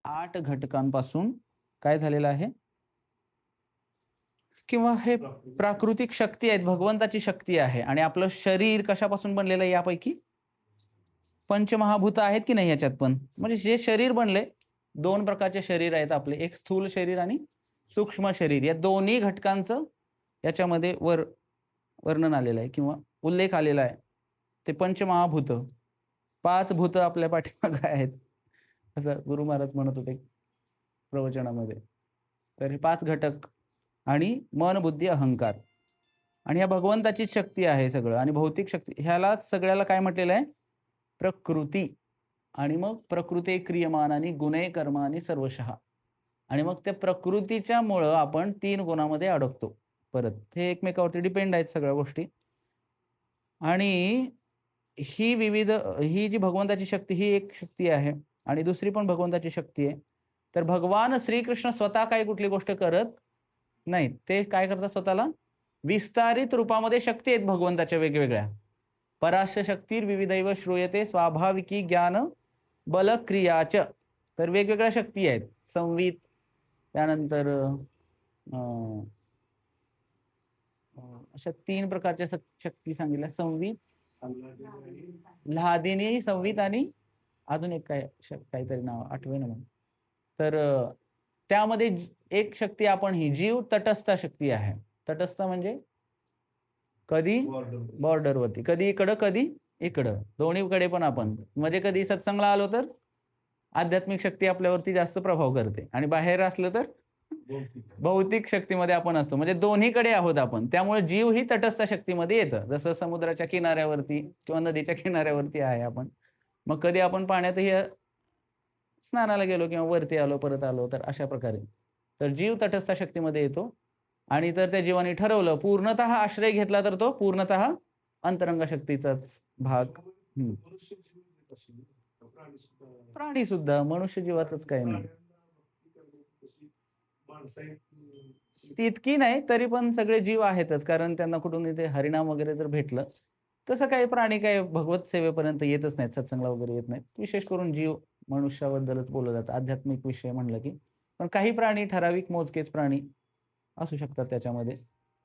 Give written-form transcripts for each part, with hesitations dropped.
8 घटकांपासून काय झालेलं आहे, किंवा हे प्राकृतिक शक्ती आहेत, भगवंताची शक्ती आहे. आणि आपलं शरीर कशापासून बनलेलं आहे? यापैकी पंचमहाभूत आहेत की नाही याच्यात पण. म्हणजे जे शरीर बनले, 2 प्रकारचे शरीर आहेत आपले, एक स्थूल शरीर आणि सूक्ष्म शरीर. या दोन्ही घटकांचं याच्यामध्ये वर्णन आलेलं आहे किंवा उल्लेख आलेला आहे. ते पंचमहाभूत, 5 भूत आपल्या पाठीमागे आहेत, असं गुरु महाराज म्हणत होते प्रवचनामध्ये. तर हे 5 घटक आणि मन, बुद्धी, अहंकार, आणि ह्या भगवंताची शक्ती आहे सगळं. आणि भौतिक शक्ती, ह्याला सगळ्याला काय म्हटलेलं आहे? प्रकृती. आणि मग प्रकृती क्रियमान आणि गुणे कर्मानी सर्वशः. आणि मग त्या प्रकृतीच्या मुळे आपण 3 गुणामध्ये अडकतो. परत हे एकमेकावरती डिपेंड आहेत सगळ्या गोष्टी. आणि ही जी भगवंताची शक्ती, ही एक शक्ती आहे. आणि दुसरी पण भगवंताची शक्ती आहे. तर भगवान श्रीकृष्ण स्वतः काही कुठली गोष्ट करत नाहीत. ते काय करतात? स्वतःला विस्तारित रूपामध्ये शक्ती आहेत भगवंताच्या वेगवेगळ्या. पराश्य शक्तीर विविधैव श्रूयते स्वाभाविकी ज्ञान बल क्रियाच. तर वेगवेगळ्या शक्ती आहेत. संवित, त्यानंतर अशा 3 प्रकारच्या शक्ती सांगितल्या. संवित, ल्हादिनी, संवित आणि अजून एक काहीतरी नाव आठवे ना मग. तर त्यामध्ये एक शक्ती आपण ही जीव तटस्थ शक्ती आहे. तटस्थ म्हणजे कधी बॉर्डरवरती, कधी इकडं कधी इकडं, दोन्हीकडे पण आपण. म्हणजे कधी सत्संगला आलो तर आध्यात्मिक शक्ती आपल्यावरती जास्त प्रभाव करते, आणि बाहेर असलं तर भौतिक शक्तीमध्ये आपण असतो. म्हणजे दोन्हीकडे आहोत आपण. त्यामुळे जीव ही तटस्थ शक्तीमध्ये येतं. जसं समुद्राच्या किनाऱ्यावरती किंवा नदीच्या किनाऱ्यावरती आहे आपण, मग कधी आपण पाण्यातही स्नानाला गेलो किंवा वरती आलो, परत आलो, तर अशा प्रकारे. तर जीव तटस्थ शक्तीमध्ये येतो. आणि तर त्या जीवाने ठरवलं, पूर्णतः आश्रय घेतला, तर तो पूर्णतः अंतरंग शक्तीचाच भाग. प्राणी सुद्धा, मनुष्य जीवाचंच काही नाही, तितकी नाही, तरी पण सगळे जीव आहेतच. कारण त्यांना कुठून इथे हरिनाम वगैरे जर भेटलं, तसं काही प्राणी काही भगवत सेवेपर्यंत येतच नाहीत, सत्संगला वगैरे येत नाहीत. विशेष करून जीव मनुष्याबद्दलच बोललं जातं आध्यात्मिक विषय म्हणलं की. पण काही प्राणी, ठराविक मोजकेच प्राणी असू शकतात त्याच्यामध्ये,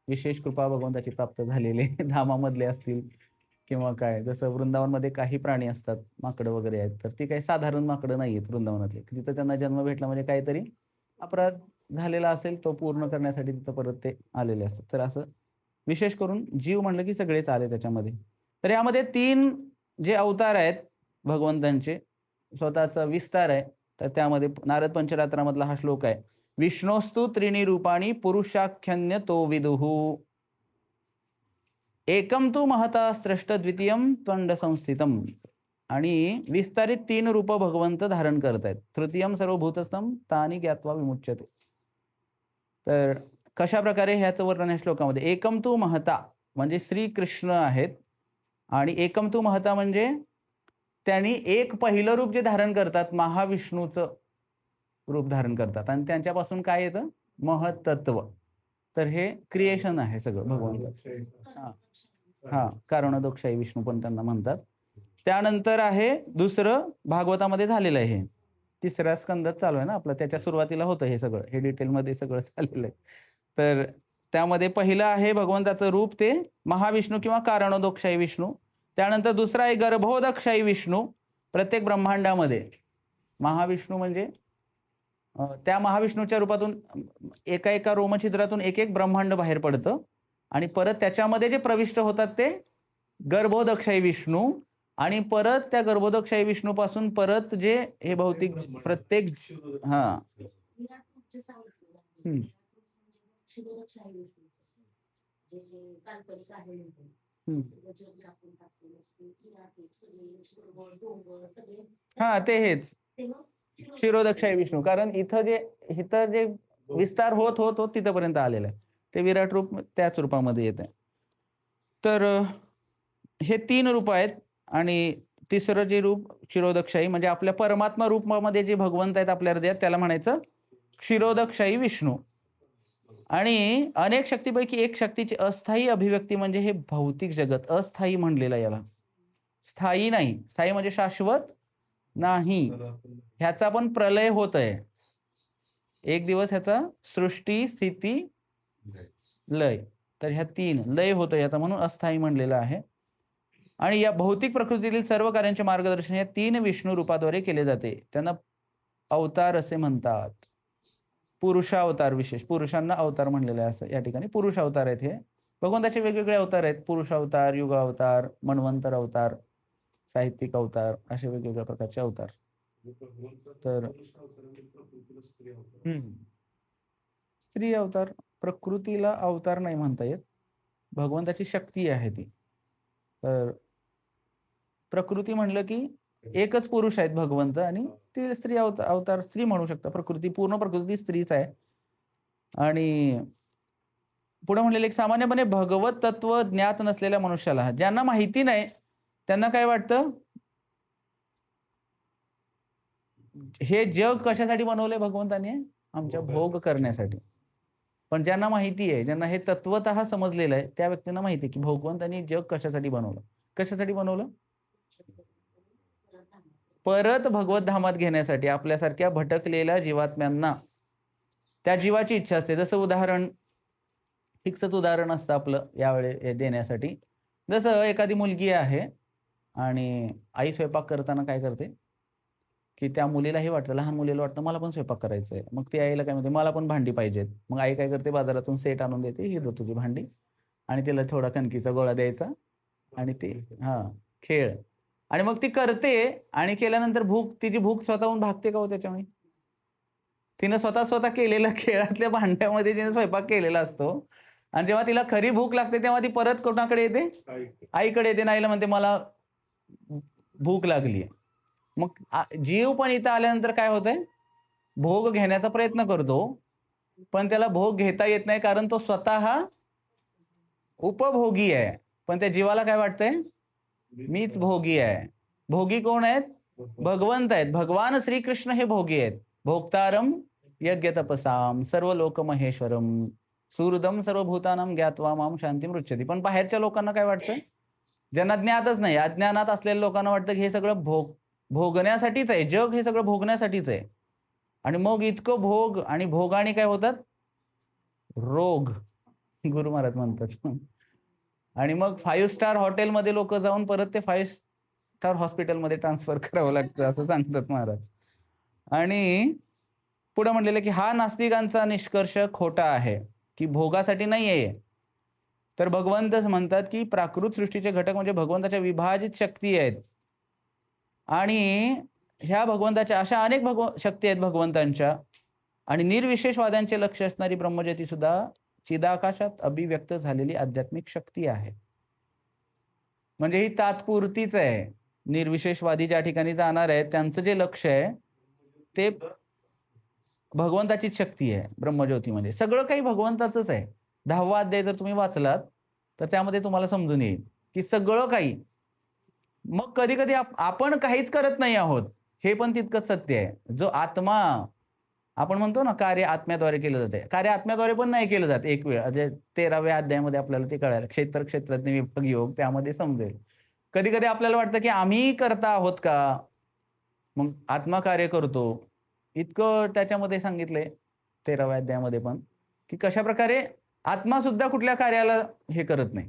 विशेष कृपा भगवंताची प्राप्त झालेले धामामधले असतील किंवा काय. जसं वृंदावनमध्ये काही प्राणी असतात, माकडं वगैरे आहेत, तर ती काही साधारण माकडं नाही आहेत वृंदावनातले. तिथं त्यांना जन्म भेटला म्हणजे काहीतरी अपराध झालेला असेल, तो पूर्ण करण्यासाठी तिथं परत ते आलेले असतात. तर असं विशेष करून जीव म्हणलं की सगळेच आले त्याच्यामध्ये. तर यामध्ये 3 जे अवतार आहेत भगवंतांचे, स्वतःचा विस्तार आहे. तर त्यामध्ये नारद पंचरात्रामधला हा श्लोक आहे, विष्णोस्तु त्रीणी रूपाणी पुरुषाख्यन्य तो विदुहु, एकम तू महता स्रष्ट द्वितीयम त्वंड संस्थितम. आणि विस्तारित 3 रूप भगवंत धारण करत आहेत. तृतीयम सर्वभूतस्थम तानी ज्ञात्वा विमुच्यते. तर कशा प्रकारे ह्याचं वर्णन आहे श्लोकामध्ये. एकम तू महता म्हणजे श्रीकृष्ण आहेत, आणि एकम तू महता म्हणजे त्यांनी एक पहिलं रूप जे धारण करतात, महाविष्णूचं रूप धारण करतात, आणि त्यांच्यापासून काय येतं? महत्तत्व. तर हे क्रिएशन आहे सगळं भगवंत. हा, कारणोदकशाही विष्णू पण त्यांना म्हणतात. त्यानंतर आहे दुसरं, भागवतामध्ये झालेलं आहे हे, 3ऱ्या स्कंदात चालू आहे ना आपलं, त्याच्या सुरुवातीला होतं हे सगळं, हे डिटेलमध्ये सगळं चाललेलं आहे. तर त्यामध्ये पहिलं आहे भगवंताचं रूप, ते महाविष्णू किंवा कारणोदकशाही विष्णू. त्यानंतर दुसरा आहे गर्भोदकशाही विष्णू. प्रत्येक ब्रह्मांडामध्ये महाविष्णू म्हणजे त्या महाविष्णूच्या रूपातून एका एका रोमछिद्रातून एक एक ब्रह्मांड बाहेर पडतं, आणि परत त्याच्यामध्ये जे प्रविष्ट होतात ते गर्भोदकशाही विष्णू. आणि परत त्या गर्भोदकशाही विष्णू पासून परत जे हे भौतिक प्रत्येक ते हेच क्षीरोदकशाही विष्णू. कारण इथं जे विस्तार होत तिथपर्यंत आलेलं आहे, ते विराट रूप त्याच रूपामध्ये येत आहे. तर हे 3 रूप आहेत. आणि तिसरं जे रूप क्षीरोदकशाही, म्हणजे आपल्या परमात्मा रूपामध्ये जे भगवंत आहेत आपल्या हृदयात, त्याला म्हणायचं क्षीरोदकशाही विष्णू. आणि अनेक शक्तीपैकी एक शक्तीची अस्थायी अभिव्यक्ती म्हणजे हे भौतिक जगत. अस्थायी म्हणलेलं याला, स्थायी नाही. स्थायी म्हणजे शाश्वत, नाही, ह्याचा पण प्रलय होत आहे. एक दिवस ह्याचा सृष्टी, स्थिती, लय. तर ह्या 3 लय होतं याचा म्हणून अस्थायी म्हणलेलं आहे. आणि या भौतिक प्रकृतीतील सर्व कार्यांचे मार्गदर्शन या 3 विष्णू रूपाद्वारे केले जाते. त्यांना अवतार असे म्हणतात. पुरुषावतार विशेष. पुरुषांना अवतार म्हणलेलं आहे असं या ठिकाणी पुरुष अवतार आहेत हे. भगवंताचे वेगवेगळे अवतार आहेत. पुरुष अवतार, युग अवतार, मन्वंतर अवतार, साहित्यिक अवतार असे वेगवेगळ्या प्रकारचे अवतार. तर स्त्री अवतार, प्रकृतीला अवतार नाही म्हणता येत. भगवंताची शक्ती आहे ती. तर प्रकृती म्हणलं की एकच पुरुष आहेत भगवंत आणि ती स्त्री अवतार स्त्री म्हणू शकता. प्रकृती पूर्ण प्रकृती स्त्रीच आहे. आणि पुढे म्हणलेलं एक सामान्यपणे भगवत तत्व ज्ञात नसलेल्या मनुष्याला, ज्यांना माहिती नाही त्यांना काय वाटतं, हे जग कशासाठी बनवलंय भगवंताने? आमच्या भोग करण्यासाठी. पण ज्यांना माहिती आहे, ज्यांना हे तत्वतः समजलेलं आहे, त्या व्यक्तींना माहिती आहे की भगवंतांनी जग कशासाठी बनवलं. कशासाठी बनवलं? परत भगवत धामात घेण्यासाठी. आपल्यासारख्या भटकलेल्या जीवात्म्यांना त्या जीवाची इच्छा असते. जसं उदाहरण, फिक्सच उदाहरण असतं आपलं यावेळी देण्यासाठी. जसं एखादी मुलगी आहे आणि आई स्वयंपाक करताना काय करते, की त्या मुलीलाही वाटतं, लहान मुलीला वाटतं मला पण स्वयंपाक करायचा आहे. मग ती आईला काय म्हणते, मला पण भांडी पाहिजेत. मग आई काय करते, बाजारातून सेट आणून देते, ही तुझी भांडी, आणि तिला थोडा कणकीचा गोळा द्यायचा आणि ते खेळ. आणि मग ती करते आणि केल्यानंतर तिची भूक स्वतःहून भागते का हो त्याच्यामुळे? तिनं स्वतः केलेल्या खेळातल्या भांड्यामध्ये तिने स्वयंपाक केलेला असतो आणि जेव्हा तिला खरी भूक लागते तेव्हा ती परत कोणाकडे येते? आईकडे येते. आईला म्हणते मला भूक लागली. मग जीव पण इथं आल्यानंतर काय होतंय, भोग घेण्याचा प्रयत्न करतो, पण त्याला भोग घेता येत नाही कारण तो स्वतः उपभोगी आहे. पण त्या जीवाला काय वाटतंय, मीच भोगी आहे. भोगी कोण आहेत? भगवंत आहेत. भगवान श्रीकृष्ण हे भोगी आहेत. भोक्तारम यज्ञ तपसाम सर्व लोक महेश्वरम सुहृदम सर्वभूतानां ज्ञात्वा माम शांती मृच्छती. पण बाहेरच्या लोकांना काय वाटतं, ज्यांना ज्ञातच नाही, अज्ञानात असलेल्या लोकांना वाटतं की हे सगळं भोगण्यासाठीच आहे. जग हे सगळं भोगण्यासाठीच आहे. आणि मग इतकं भोग आणि भोगाने काय होतात, रोग, गुरु महाराज म्हणतात. आणि मग 5 स्टार हॉटेलमध्ये लोक जाऊन परत ते 5 स्टार हॉस्पिटलमध्ये ट्रान्सफर करावं लागतं असं सांगतात महाराज. आणि पुढे म्हणलेलं की हा नास्तिकांचा निष्कर्ष खोटा आहे की भोगासाठी नाही आहे. तर भगवंत म्हणतात की प्राकृत सृष्टीचे घटक म्हणजे भगवंताच्या विभाजित शक्ती आहेत आणि ह्या भगवंताच्या अशा अनेक शक्ती आहेत भगवंतांच्या. आणि निर्विशेषवाद्यांचे लक्ष असणारी ब्रह्मज्योती सुद्धा चिदाकाशात अभिव्यक्त झालेली आध्यात्मिक शक्ती आहे. म्हणजे ही तात्पुरतीच आहे. निर्विशेषवादी ज्या ठिकाणी जाणार आहेत त्यांचं जे लक्ष आहे ते भगवंताचीच शक्ती आहे. ब्रह्मज्योतीमध्ये सगळं काही भगवंताचंच आहे. 10वा अध्याय जर तुम्ही वाचलात तर त्यामध्ये तुम्हाला समजून येईल की सगळं काही. मग कधी कधी आपण काहीच करत नाही आहोत, हे पण तितकंच सत्य आहे. जो आत्मा आपण म्हणतो ना कार्य आत्म्याद्वारे केलं जाते, कार्य आत्म्याद्वारे पण नाही केलं जात. एक वेळ 13व्या अध्यायामध्ये आपल्याला ते कळायला, क्षेत्रज्ञ विभाग योग त्यामध्ये समजेल. कधी कधी आपल्याला वाटतं की आम्ही करता आहोत का, मग आत्मा कार्य करतो. इतकं त्याच्यामध्ये सांगितलंय 13व्या अध्यायामध्ये पण, की कशा प्रकारे आत्मा सुद्धा कुठल्या कार्याला हे करत नाही.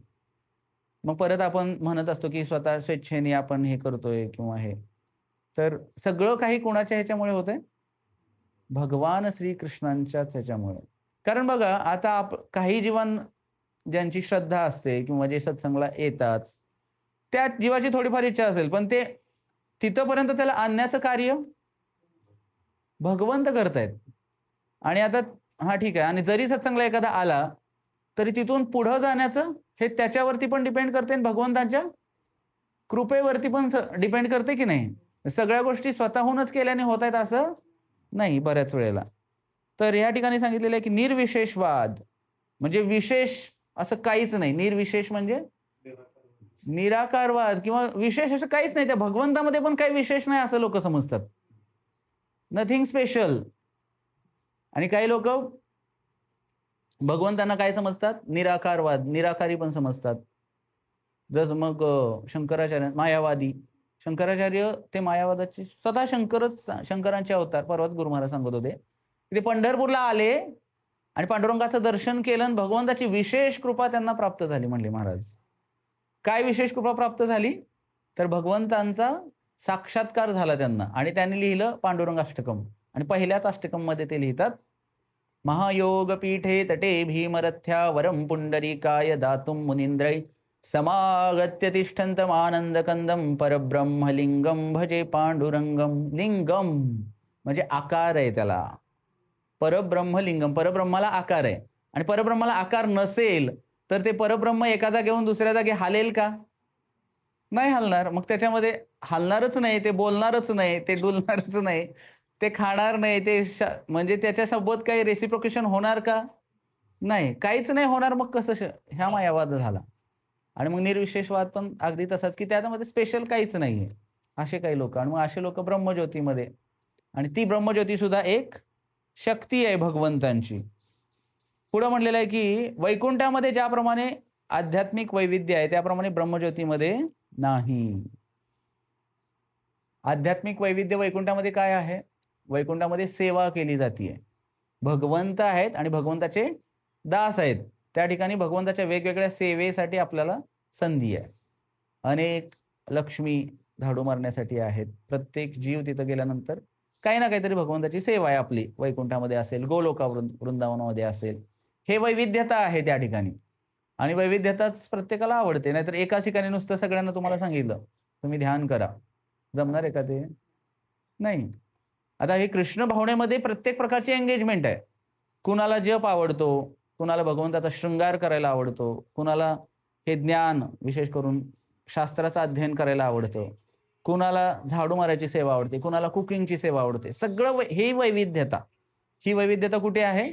मग परत आपण म्हणत असतो की स्वतः स्वेच्छेने आपण हे करतोय किंवा हे. तर सगळं काही कोणाच्या ह्याच्यामुळे होतंय, भगवान श्रीकृष्णांच्याच ह्याच्यामुळे. कारण बघा आता काही जीवन ज्यांची श्रद्धा असते किंवा जे सत्संगला येतात त्या जीवाची थोडीफार इच्छा असेल, पण ते तिथपर्यंत त्याला आणण्याचं कार्य भगवंत करतायत. आणि आता ठीक आहे, आणि जरी सत्संगला एखादा आला तरी तिथून पुढे जाण्याचं हे त्याच्यावरती पण डिपेंड करते आणि भगवंतांच्या कृपेवरती पण डिपेंड करते की नाही. सगळ्या गोष्टी स्वतःहूनच केल्याने होत आहेत असं नाही बऱ्याच वेळेला. तर या ठिकाणी सांगितलेलं आहे की निर्विशेषवाद म्हणजे विशेष असं काहीच नाही. निर्विशेष म्हणजे निराकारवाद किंवा विशेष असं काहीच नाही. त्या भगवंतामध्ये पण काही विशेष नाही असं लोक समजतात. Nothing special. आणि काही लोक भगवंतांना काय समजतात, निराकारवाद, निराकारी पण समजतात. जसं मग शंकराचार्य मायावादी, शंकराचार्य ते मायावादाचे स्वतः शंकरांचे अवतार. परवाच गुरु महाराज सांगत होते ते पंढरपूरला आले आणि पांडुरंगाचं दर्शन केलं आणि भगवंताची विशेष कृपा त्यांना प्राप्त झाली म्हणले महाराज. काय विशेष कृपा प्राप्त झाली? तर भगवंतांचा साक्षात्कार झाला त्यांना आणि त्यांनी लिहिलं पांडुरंग अष्टकम. आणि पहिल्याच अष्टकम मध्ये ते लिहितात, महायोग पीठे तटे भीमरथ्या वरम पुंडरीकाय दातुम मुनींद्रै समागत्य तिष्ठन्तमानंदकंदम परब्रह्मलिंगम भजे पांडुरंगम. लिंगम म्हणजे आकार आहे त्याला, परब्रह्मलिंगम, परब्रह्माला आकार आहे. आणि परब्रह्माला आकार नसेल तर ते परब्रह्म एका जागेहून दुसऱ्या जागी हालेल का? नाही हलणार. मग त्याच्यामध्ये हलणारच नाही, ते बोलणारच नाही, ते डुलणारच नाही, ते खाणार नाही, ते म्हणजे त्याच्यासोबत काही रेसिप्रोकेशन होणार का? नाही, काहीच नाही होणार. मग कसं ह्या मायावाद झाला. आणि मग निर्विशेषवाद पण अगदी तसाच, की त्यामध्ये स्पेशल काहीच नाहीये, असे काही लोक. आणि मग असे लोक ब्रह्मज्योतीमध्ये, आणि ती ब्रह्मज्योती सुद्धा एक शक्ती आहे भगवंतांची. पुढे म्हणलेलं आहे की वैकुंठामध्ये ज्याप्रमाणे आध्यात्मिक वैविध्य आहे त्याप्रमाणे ब्रह्मज्योतीमध्ये नाही. आध्यात्मिक वैविध्य वैकुंठामध्ये काय आहे? वैकुंठामध्ये सेवा केली जाते. भगवंत आहेत आणि भगवंताचे दास आहेत. त्या ठिकाणी भगवंताच्या वेगवेगळ्या सेवेसाठी आपल्याला संधी आहे. अनेक लक्ष्मी झाडू मारण्यासाठी आहेत. प्रत्येक जीव तिथं गेल्यानंतर काही ना काहीतरी भगवंताची सेवा आहे आपली. वैकुंठामध्ये असेल, गोलोका वृंदावनामध्ये असेल, हे वैविध्यता आहे त्या ठिकाणी. आणि वैविध्यताच प्रत्येकाला आवडते. नाहीतर एका ठिकाणी नुसतं सगळ्यांना तुम्हाला सांगितलं तुम्ही ध्यान करा, जमणार आहे का ते? नाही. आता हे कृष्ण भावनेमध्ये प्रत्येक प्रकारची एंगेजमेंट आहे. कुणाला जप आवडतो, कुणाला भगवंताचा शृंगार करायला आवडतो, कुणाला हे ज्ञान विशेष करून शास्त्राचं अध्ययन करायला आवडतं, कुणाला झाडू मारायची सेवा आवडते, कुणाला कुकिंगची सेवा आवडते. सगळं ही वैविध्यता. ही वैविध्यता कुठे आहे?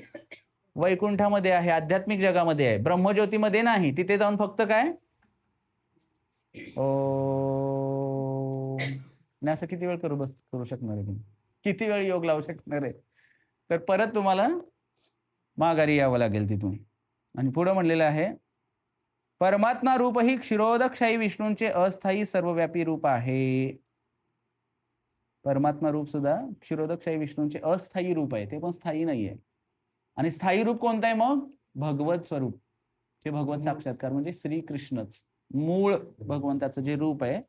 वैकुंठामध्ये आहे, आध्यात्मिक जगामध्ये आहे, ब्रह्मज्योतीमध्ये नाही. तिथे जाऊन फक्त काय नाही. असं किती वेळ करू शकणार आहे? किती वेळ योग लावू शकणार आहे? तर परत तुम्हाला माघारी यावं लागेल तिथून. आणि पुढे म्हणलेलं आहे, परमात्मा रूप ही क्षीरोदकशाही विष्णूंचे अस्थायी सर्वव्यापी रूप आहे. परमात्मा रूप सुद्धा क्षीरोदकशाही विष्णूंचे अस्थायी रूप आहे, ते पण स्थायी नाहीये. आणि स्थायी रूप कोणतं आहे मग? भगवत स्वरूप. ते भगवत साक्षात्कार म्हणजे श्रीकृष्णच. मूळ भगवंताचं जे रूप आहे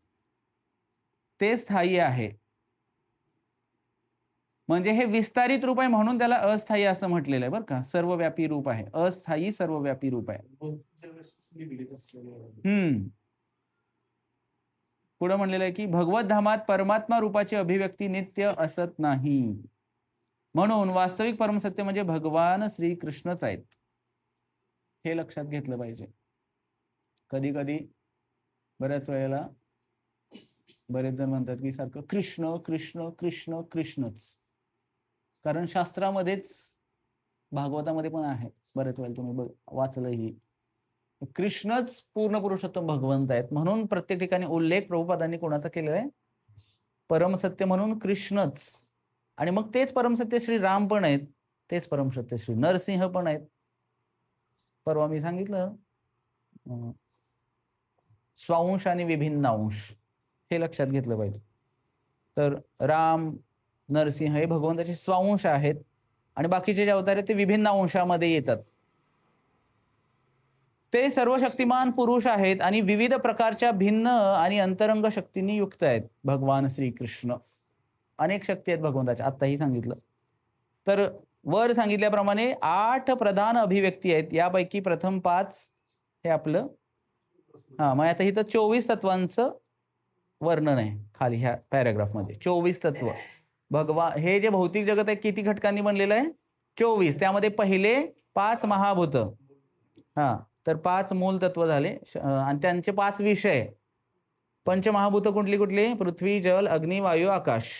ते स्थायी आहे. म्हणजे हे विस्तारित रूप आहे म्हणून त्याला अस्थायी असं म्हटलेलं आहे बरं का. सर्वव्यापी रूप आहे, अस्थायी सर्वव्यापी रूप आहे. पुढे म्हणलेलं आहे की भगवत धामात परमात्मा रूपाची अभिव्यक्ती नित्य असत नाही. म्हणून वास्तविक परमसत्य म्हणजे भगवान श्रीकृष्णच आहेत. हे लक्षात घेतलं पाहिजे. कधी कधी बऱ्याच वेळेला बरेच जण म्हणतात की सारखं कृष्ण कृष्ण कृष्ण कृष्णच. कारण शास्त्रामध्येच भागवतामध्ये पण आहे, बरेच वेळेला तुम्ही वाचलंही, कृष्णच पूर्ण पुरुषोत्तम भगवंत आहेत. म्हणून प्रत्येक ठिकाणी उल्लेख प्रभुपादांनी कोणाचा केलेला आहे? परमसत्य म्हणून कृष्णच. आणि मग तेच परमसत्य श्री राम पण आहेत, तेच परमसत्य श्री नरसिंह पण आहेत. परवा मी सांगितलं स्वांश आणि विभिन्न अंश, हे लक्षात घेतलं पाहिजे. तर राम नरसिंह हे भगवंताचे स्वांश आहेत आणि बाकीचे जे अवतार आहेत ते विभिन्न अंशामध्ये येतात. ते सर्व शक्तिमान पुरुष आहेत आणि विविध प्रकारच्या भिन्न आणि अंतरंग शक्तींनी युक्त आहेत. भगवान श्रीकृष्ण अनेक शक्ती आहेत भगवंताच्या, आत्ताही सांगितलं. तर वर सांगितल्याप्रमाणे 8 प्रधान अभिव्यक्ती आहेत. यापैकी प्रथम 5 हे आपलं मग आता इथं 24 तत्वांचं वर्णन आहे खाली ह्या पॅराग्राफ मध्ये. 24 तत्व. हे जे भौतिक जगत आहे किती घटकांनी बनलेलं आहे? 24. त्यामध्ये पहिले 5 महाभूत, तर 5 मूल तत्व झाले आणि त्यांचे 5 विषय. पंचमहाभूत कुठली कुठली? पृथ्वी, जल, अग्नी, वायू, आकाश.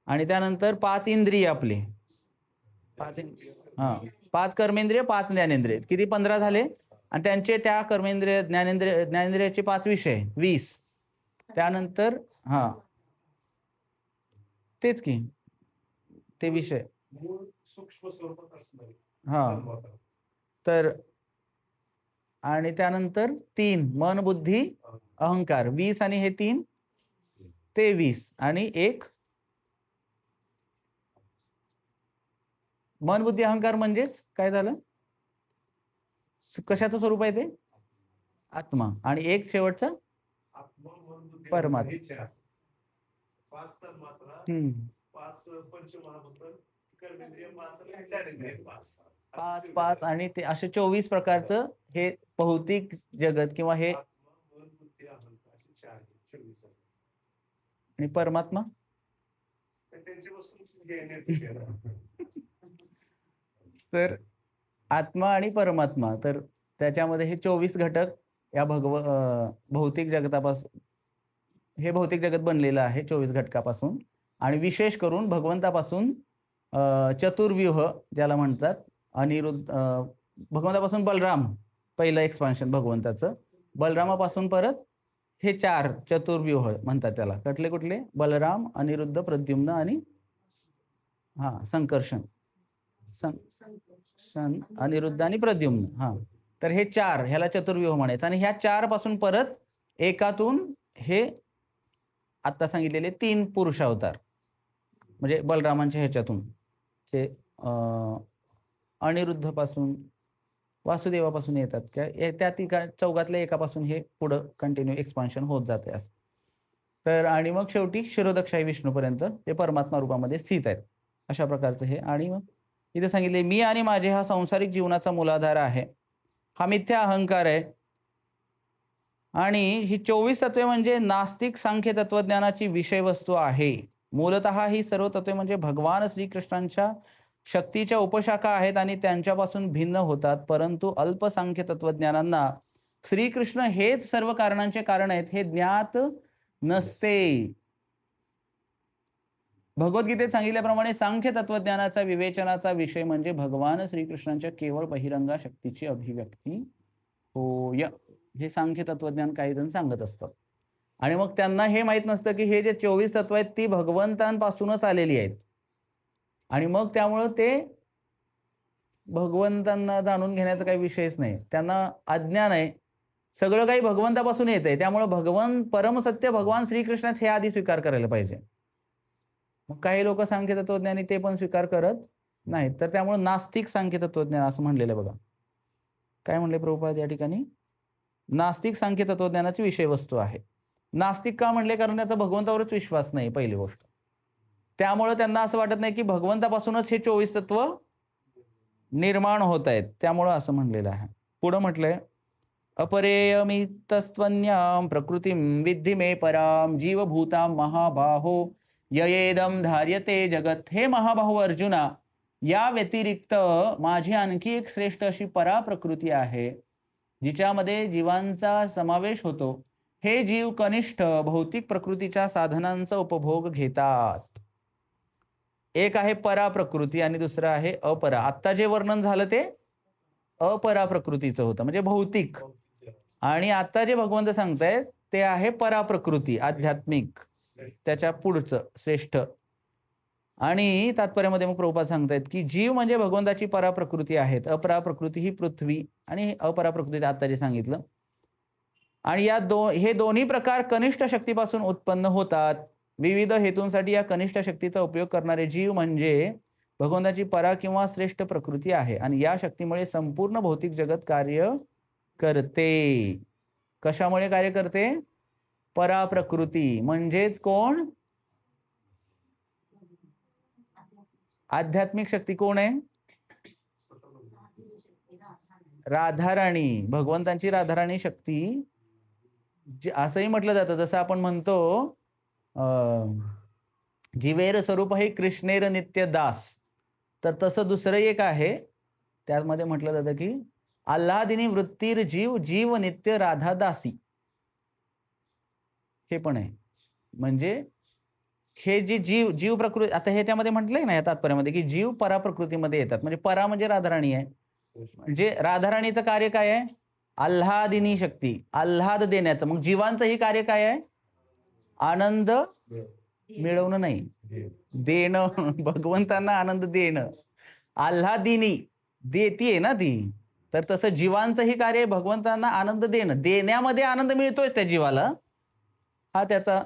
आणि त्यानंतर 5 इंद्रिय आपले, 5 कर्मेंद्रिय, 5 ज्ञानेंद्रिय, किती? 15 झाले. आणि त्यांचे त्या कर्मेंद्रिय ज्ञानेंद्रियाचे 5 विषय 20. त्यानंतर तेच की ते विषय सूक्ष्म स्वरूपात तर. आणि त्यानंतर 3 मन, बुद्धी, अहंकार. 20 आणि हे 3 ते 20 आणि एक मन बुद्धी अहंकार म्हणजेच काय झालं? कशाचं स्वरूप आहे ते? आत्मा. आणि एक शेवटचा परमात्मा. पाच पाच आणि ते असे 24 प्रकारचं हे भौतिक जगत किंवा हे आणि परमात्मा तर आत्मा आणि परमात्मा, तर त्याच्यामध्ये हे 24 घटक या भौतिक जगतापासून, हे भौतिक जगत बनलेलं आहे 24 घटकापासून. आणि विशेष करून भगवंतापासून चतुर्व्यूह ज्याला म्हणतात, अनिरुद्ध भगवंतापासून बलराम, पहिलं एक्सपान्शन भगवंताचं. बलरामापासून परत हे 4 चतुर्व्यूह म्हणतात त्याला. कुठले? बलराम, अनिरुद्ध, प्रद्युम्न आणि संकर्षण. अनिरुद्ध आणि प्रद्युम्न. तर हे 4, ह्याला चतुर्व्यूह म्हणायचं. आणि ह्या 4 पासून परत एकातून हे आता सांगितलेले 3 पुरुष अवतार, म्हणजे बलरामांच्या ह्याच्यातून ते अनिरुद्ध पासून, वासुदेवापासून येतात त्या चौघातल्या एकापासून हे पुढं कंटिन्यू एक्सपान्शन होत जाते असं. तर आणि मग शेवटी शिरोदक्षाई विष्णूपर्यंत ते परमात्मा रूपामध्ये स्थित आहेत. अशा प्रकारचं हे. आणि मग इथे सांगितले, मी आणि माझे हा सांसारिक जीवनाचा मूलाधार आहे, हा मिथ्या अहंकार आहे. आणि ही 24 तत्वे म्हणजे नास्तिक सांख्य तत्वज्ञानाची विषयवस्तू आहे. मूलतः ही सर्व तत्वे म्हणजे भगवान श्रीकृष्णांच्या शक्तीच्या उपशाखा आहेत आणि त्यांच्यापासून भिन्न होतात. परंतु अल्पसंख्य तत्वज्ञानांना श्रीकृष्ण हेच सर्व कारणांचे कारण आहेत हे ज्ञात नसते. भगवद्गीतेत सांगितल्याप्रमाणे सांख्य तत्वज्ञानाचा विवेचनाचा विषय म्हणजे भगवान श्रीकृष्णांच्या केवळ बहिरंगा शक्तीची अभिव्यक्ती होय, हे सांख्य तत्वज्ञान काही जण सांगत असतात. आणि मग त्यांना हे माहित नसतं की हे जे 24 तत्व आहेत ती भगवंतांपासूनच आलेली आहेत. आणि मग त्यामुळं ते भगवंतांना जाणून घेण्याचा काही विषयच नाही. त्यांना अज्ञान आहे, सगळं काही भगवंतापासून येत आहे. त्यामुळं परमसत्य भगवान श्रीकृष्णच हे आधी स्वीकार करायला पाहिजे. मग काही लोक सांख्य तत्वज्ञानी ते पण स्वीकार करत नाहीत. तर त्यामुळे नास्तिक सांख्य तत्वज्ञान असं म्हणलेलं बघा. काय म्हणले प्रभुपाद या ठिकाणी? नास्तिक सांख्य तत्वज्ञानाची विषयवस्तू आहे. नास्तिक का म्हणले? कारण त्याचा भगवंतावरच विश्वास नाही, पहिली गोष्ट. त्यामुळे त्यांना असं वाटत नाही की भगवंतापासूनच हे 24 तत्व निर्माण होत आहेत, त्यामुळं असं म्हणलेलं आहे. पुढं म्हटलंय, अपरेयमितस्त्वन्यां प्रकृतीं विद्धि मे पराम जीवभूतां महाबाहो ययेदम धार्यते जगत. हे महाबाहो अर्जुना, या व्यतिरिक्त माझी आणखी एक श्रेष्ठ अशी पराप्रकृती आहे जिच्यामध्ये जीवांचा समावेश होतो. हे जीव कनिष्ठ भौतिक प्रकृतीच्या साधनांचा उपभोग घेतात. एक आहे पराप्रकृती आणि दुसरं आहे अपरा. आत्ता जे वर्णन झालं ते अपराप्रकृतीचं होतं, म्हणजे भौतिक. आणि आता जे भगवंत सांगतायत ते आहे पराप्रकृती, आध्यात्मिक, त्याच्या पुढचं श्रेष्ठ. आणि तात्पर्यामध्ये मग प्रभुपाद सांगतायत की जीव म्हणजे भगवंताची पराप्रकृती आहेत. अपराप्रकृती ही पृथ्वी आणि अपराप्रकृती आता जे सांगितलं. आणि हे दोन्ही प्रकार कनिष्ठ शक्तीपासून उत्पन्न होतात. विविध हेतूंसाठी या कनिष्ठ शक्तीचा उपयोग करणारे जीव म्हणजे भगवंताची परा किंवा श्रेष्ठ प्रकृती आहे. आणि या शक्तीमुळे संपूर्ण भौतिक जगत कार्य करते. कशामुळे कार्य करते? पराप्रकृती म्हणजेच कोण? आध्यात्मिक शक्ती कोण आहे? राधाराणी, भगवंतांची राधाराणी शक्ती. असंही म्हटलं जातं, जसं आपण म्हणतो जीवेर स्वरूप हे कृष्णेर नित्य दास, तर तसं दुसरं एक आहे, त्यामध्ये म्हटलं जातं की आल्हादिनी वृत्तीर जीव जीव नित्य राधा दासी. हे पण आहे. म्हणजे हे जे जीव प्रकृती, आता हे त्यामध्ये म्हटलंय ना या तात्पर्यामध्ये की जीव पराप्रकृतीमध्ये येतात. म्हणजे परा म्हणजे राधाराणी आहे. म्हणजे राधाराणीचं कार्य काय आहे? आल्हादिनी शक्ती, आल्हाद देण्याचं. मग जीवांचंही कार्य काय आहे? आनंद मिळवणं नाही, देणं. भगवंतांना आनंद देणं. आल्हादिनी देतीये ना ती. तर तसं जीवांचंही कार्य भगवंतांना आनंद देणं. देण्यामध्ये आनंद मिळतोय त्या जीवाला, हा त्याचा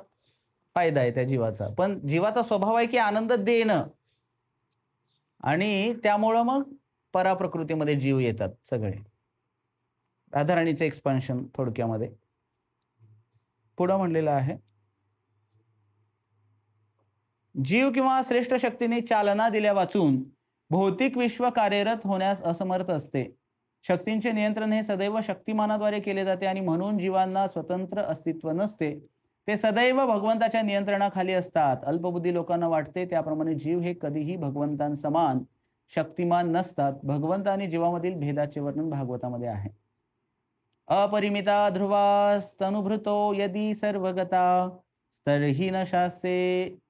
फायदा आहे त्या जीवाचा. पण जीवाचा स्वभाव आहे की आनंद देणं, आणि त्यामुळं मग पराप्रकृतीमध्ये जीव येतात सगळे. राधाराणीचं एक्सपान्शन थोडक्यामध्ये पुढं म्हणलेलं आहे, जीव किंवा श्रेष्ठ शक्तीने चालना दिल्या वाचून भौतिक विश्व कार्यरत होण्यास असमर्थ असते. शक्तींचे नियंत्रण हे सदैव शक्तिमानाद्वारे केले जाते आणि म्हणून जीवांना स्वतंत्र अस्तित्व नसते. ते सदैव भगवंताच्या नियंत्रणाखाली असतात. अल्पबुद्धी लोकांना वाटते त्याप्रमाणे जीव हे कधीही भगवंतांसमान शक्तिमान नसतात. भगवंत आणि जीवामधील भेदाचे वर्णन भागवतामध्ये आहे. अपरिमिता ध्रुवास्तनुभृतो यदि सर्वगता तर्हि न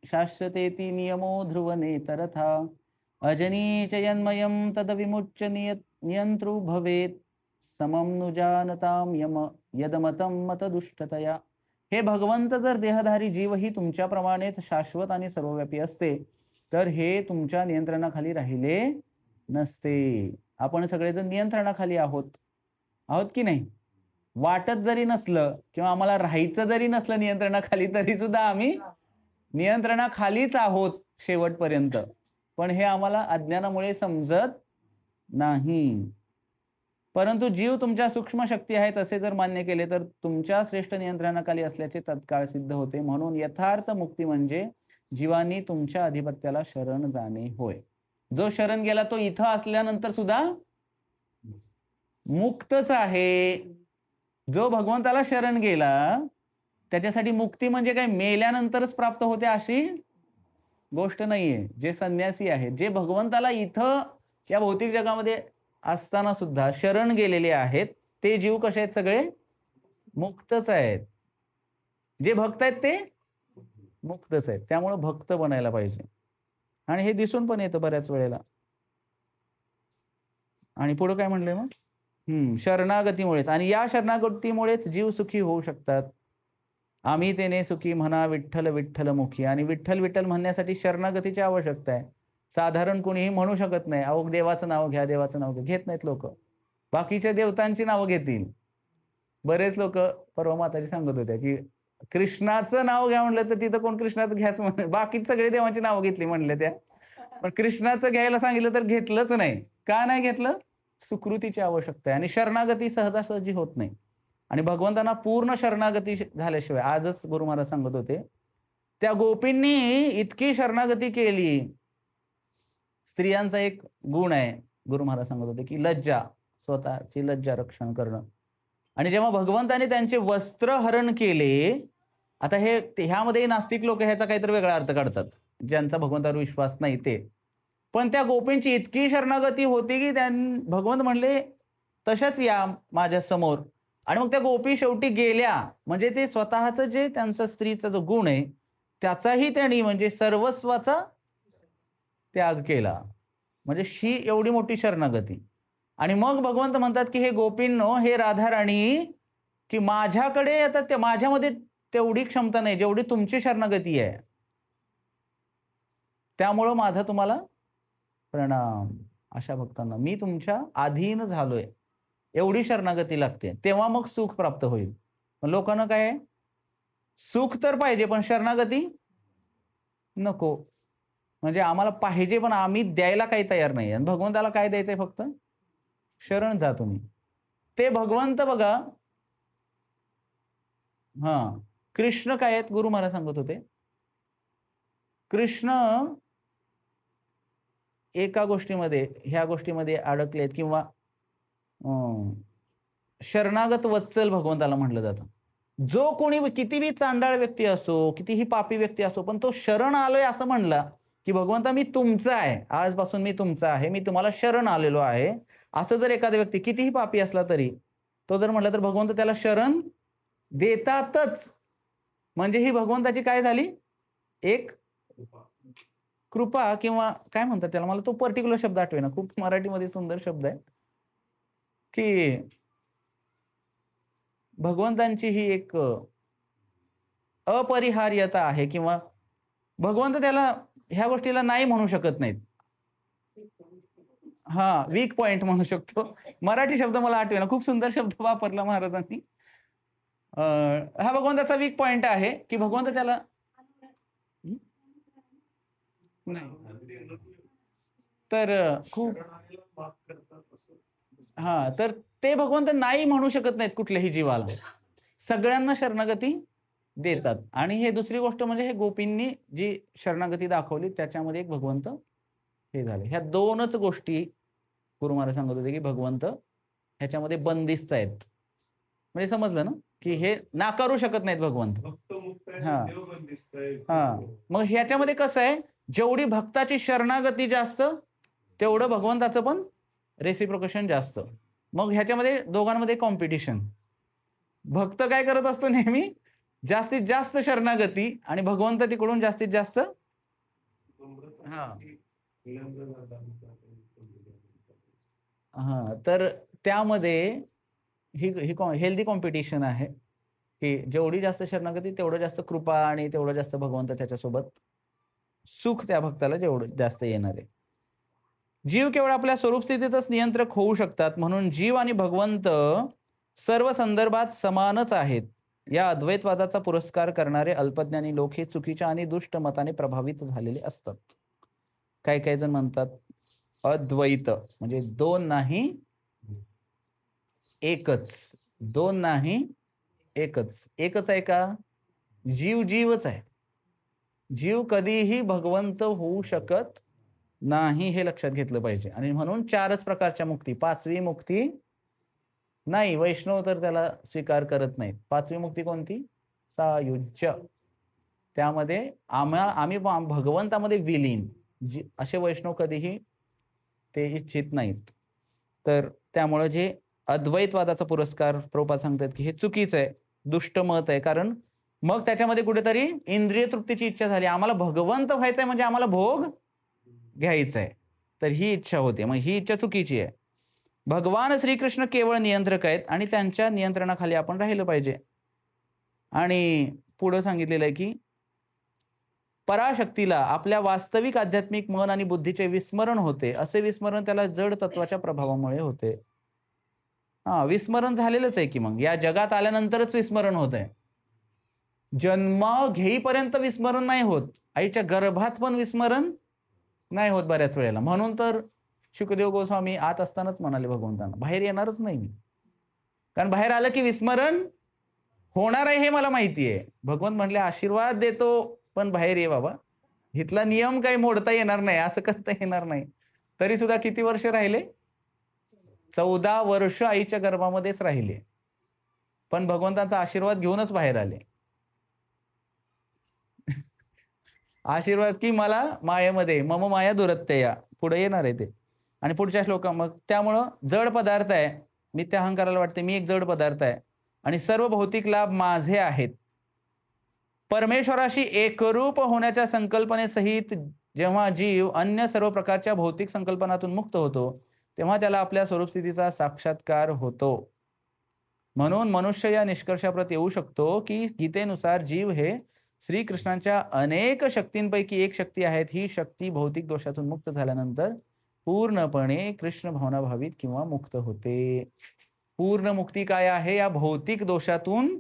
शास्यतेति नियमो ध्रुवनेतरथा अजनी च यन्मयं तद्विमुच्य नियंतृ भवेत् समं नुजानतां यदमतं मतदुष्टतया. हे भगवंत, जर देहधारी जीवही तुमच्याप्रमाणेच शाश्वत आणि सर्वव्यापी असते तर हे तुमच्या नियंत्रणाखाली राहिले नसते. आपण सगळेजण नियंत्रणाखाली आहोत की नाही? वाटत जरी नसलं किंवा आम्हाला राहायचं जरी नसलं नियंत्रणाखाली, तरी सुद्धा आम्ही नियंत्रणाखालीच आहोत शेवटपर्यंत. पण हे आम्हाला अज्ञानामुळे समजत नाही. परंतु जीव तुमच्या सूक्ष्म शक्ती आहेत असे जर मान्य केले तर तुमच्या श्रेष्ठ नियंत्रणाखाली असल्याचे तत्काळ सिद्ध होते. म्हणून यथार्थ मुक्ती म्हणजे जीवांनी तुमच्या अधिपत्याला शरण जाणे होय. जो शरण गेला तो इथं असल्यानंतर सुद्धा मुक्तच आहे. जो भगवंताला शरण गेला त्याच्यासाठी मुक्ती म्हणजे काय मेल्यानंतरच प्राप्त होते अशी गोष्ट नाहीये. जे संन्यासी आहेत, जे भगवंताला इथं या भौतिक जगामध्ये असताना सुद्धा शरण गेलेले आहेत, ते जीव कसे आहेत? सगळे मुक्तच आहेत. जे भक्त आहेत ते मुक्तच आहेत. त्यामुळे भक्त बनायला पाहिजे. आणि हे दिसून पण येतं बऱ्याच वेळेला. आणि पुढे काय म्हणले मग? शरणागतीमुळेच, आणि या शरणागतीमुळेच जीव सुखी होऊ शकतात. आम्ही तेने सुखी म्हणा विठ्ठल विठ्ठल मुखी. आणि विठ्ठल विठ्ठल म्हणण्यासाठी शरणागतीची आवश्यकता आहे. साधारण कोणीही म्हणू शकत नाही, अहो देवाचं नाव घ्या, देवाचं नाव घ्या. घेत नाहीत लोक. बाकीच्या देवतांची नावं घेतील. बरेच लोक परवा माताजी सांगत होत्या की कृष्णाचं नाव घ्या म्हणलं तर तिथं कोण कृष्णाचं घ्यायचं म्हणलं, बाकी सगळे देवांची नावं घेतली म्हणले त्या. पण कृष्णाचं घ्यायला सांगितलं तर घेतलंच नाही. का नाही घेतलं? सुकृतीची आवश्यकता आहे. आणि शरणागती सहजासहजी होत नाही. आणि भगवंतांना पूर्ण शरणागती झाल्याशिवाय, आजच गुरु महाराज सांगत होते, त्या गोपींनी इतकी शरणागती केली. स्त्रियांचा एक गुण आहे, गुरु महाराज सांगत होते, की लज्जा, स्वतःची लज्जा रक्षण करणं. आणि जेव्हा भगवंताने त्यांचे वस्त्र हरण केले, आता ह्यामध्ये नास्तिक लोक ह्याचा काहीतरी वेगळा अर्थ काढतात, ज्यांचा भगवंतावर विश्वास नाही ते. पण त्या गोपींची इतकी शरणागती होती की भगवंत म्हणले तशाच या माझ्या समोर. आणि मग त्या गोपी शेवटी गेल्या. म्हणजे ते स्वतःचं जे त्यांचा स्त्रीचा जो गुण आहे त्याचाही त्यांनी म्हणजे सर्वस्वाचा त्याग केला. म्हणजे ही एवढी मोठी शरणागती. आणि मग भगवंत म्हणतात की हे गोपींनो, हे राधाराणी, की माझ्याकडे आता माझ्यामध्ये तेवढी क्षमता नाही जेवढी तुमची शरणागती आहे. त्यामुळं माझा तुम्हाला प्रणाम. अशा भक्तांना मी तुमच्या अधीन झालोय. एवढी शरणागती लागते, तेव्हा मग सुख प्राप्त होईल. पण लोकांना काय आहे? सुख तर पाहिजे पण शरणागती नको. म्हणजे आम्हाला पाहिजे पण आम्ही द्यायला काही तयार नाही. आणि भगवंताला काय द्यायचंय? फक्त शरण जा तुम्ही. ते भगवंत बघा, कृष्ण काय आहेत? गुरु महाराज सांगत होते, कृष्ण एका गोष्टीमध्ये, ह्या गोष्टीमध्ये अडकलेत किंवा शरणागत वत्सल भगवंताला म्हटलं जातं. जो कोणी कितीही चांडाळ व्यक्ती असो, कितीही पापी व्यक्ती असो, पण तो शरण आलोय असं म्हणला की भगवंता मी तुमचा आहे, आजपासून मी तुमचा आहे, मी तुम्हाला शरण आलेलो आहे, असं जर एखादा व्यक्ती कितीही पापी असला तरी तो जर म्हटला तर भगवंत त्याला शरण देतातच. म्हणजे ही भगवंताची काय झाली? एक कृपा, किंवा काय म्हणतात त्याला, मला तो पर्टिक्युलर शब्द आठवेना, खूप मराठीमध्ये सुंदर शब्द आहे, की भगवंतांची ही एक अपरिहार्यता आहे, किंवा भगवंत त्याला ह्या गोष्टीला नाही म्हणू शकत नाहीत. वीक पॉइंट म्हणू शकतो. मराठी शब्द मला आठवेना, खूप सुंदर शब्द वापरला महाराजांनी. हा भगवंताचा वीक पॉइंट आहे की भगवंत त्याला नाही. तर खूप तर ते भगवंत नाही म्हणू शकत नाहीत कुठल्याही जीवाला, सगळ्यांना शरणागती देतात. आणि हे दुसरी गोष्ट म्हणजे हे गोपींनी जी शरणागती दाखवली त्याच्यामध्ये एक भगवंत हे झाले. ह्या दोनच गोष्टी गुरु महाराज सांगत होते की भगवंत ह्याच्यामध्ये बंदिस्त आहेत. म्हणजे समजलं ना की हे नाकारू शकत नाहीत भगवंत. मग ह्याच्यामध्ये कसं आहे, जेवढी भक्ताची शरणागती जास्त तेवढं भगवंताचं पण रेसिप्रोकेशन जास्त. मग ह्याच्यामध्ये दोघांमध्ये कॉम्पिटिशन. भक्त काय करत असतो नेहमी, जास्तीत जास्त शरणागती, आणि भगवंत तिकडून जास्तीत जास्त तर त्यामध्ये ही हेल्दी कॉम्पिटिशन आहे की जेवढी जास्त शरणागती तेवढं जास्त कृपा आणि तेवढं जास्त भगवंत त्याच्यासोबत सुख त्या भक्ताला जेवढं जास्त येणार आहे. जीव केवळ आपल्या स्वरूप स्थितीतच नियंत्रक होऊ शकतात, म्हणून जीव आणि भगवंत सर्व संदर्भात समानच आहेत. या अद्वैतवादाचा पुरस्कार करणारे अल्पज्ञानी लोक हे चुकीच्या आणि दुष्ट मताने प्रभावित झालेले असतात. काही काही जण म्हणतात अद्वैत म्हणजे दोन नाही एकच, दोन नाही एकच. एकच आहे का? जीव जीवच आहे. जीव कधीही भगवंत होऊ शकत नाही, हे लक्षात घेतलं पाहिजे. आणि म्हणून चारच प्रकारच्या मुक्ती. पाचवी मुक्ती नाही, वैष्णव तर त्याला स्वीकार करत नाहीत. पाचवी मुक्ती कोणती? सायुज्य. त्यामध्ये आम्ही भगवंतामध्ये विलीन, असे वैष्णव कधीही ते इच्छित नाहीत. तर त्यामुळे जे अद्वैतवादाचा पुरस्कार प्रभुपाद सांगतात की हे चुकीचं आहे, दुष्ट मत आहे. कारण मग त्याच्यामध्ये कुठेतरी इंद्रिय तृप्तीची इच्छा झाली. आम्हाला भगवंत व्हायचंय म्हणजे आम्हाला भोग घ्यायचा आहे, तर ही इच्छा होते. मग ही इच्छा चुकीची आहे. भगवान श्रीकृष्ण केवळ नियंत्रक आहेत आणि त्यांच्या नियंत्रणाखाली आपण राहिलं पाहिजे. आणि पुढे सांगितलेलं आहे की पराशक्तीला आपल्या वास्तविक आध्यात्मिक मन आणि बुद्धीचे विस्मरण होते. असे विस्मरण त्याला जड तत्वाच्या प्रभावामुळे होते. विस्मरण झालेलंच आहे की मग या जगात आल्यानंतरच विस्मरण होत आहे. जन्म घेईपर्यंत विस्मरण नाही होत, आईच्या गर्भात पण विस्मरण नाही होत बऱ्याच वेळेला. म्हणून तर शुकदेव गोस्वामी आत असतानाच म्हणाले भगवंतांना, बाहेर येणारच नाही मी, कारण बाहेर आलं की विस्मरण होणार आहे हे मला माहिती आहे. भगवंत म्हणले आशीर्वाद देतो पण बाहेर ये बाबा, इथला नियम काही मोडता येणार नाही, असं करता येणार नाही. तरी सुद्धा किती वर्ष राहिले? 14 वर्ष आईच्या गर्भामध्येच राहिले, पण भगवंतांचा आशीर्वाद घेऊनच बाहेर आले. आशीर्वाद की मला मायेमध्ये मम माया दुरत्यया, पुढे येणार आहे ते. आणि पुढच्या श्लोका मग त्यामुळं जड पदार्थ आहे, मी त्या अहंकाराला वाटते मी एक जड पदार्थ आहे आणि सर्व भौतिक लाभ माझे आहेत. परमेश्वराशी एकरूप होण्याच्या संकल्पनेसहित जेव्हा जीव अन्य सर्व प्रकारच्या भौतिक संकल्पनातून मुक्त होतो तेव्हा त्याला आपल्या स्वरूपस्थितीचा साक्षात्कार होतो. म्हणून मनुष्य या निष्कर्षाप्रत येऊ शकतो की गीतेनुसार जीव हे श्रीकृष्णांच्या अनेक शक्तींपैकी एक शक्ती आहेत. ही शक्ती भौतिक दोषातून मुक्त झाल्यानंतर पूर्णपणे कृष्ण भावनाभावित किंवा मुक्त होते. पूर्ण मुक्ती काय आहे? या भौतिक दोषातून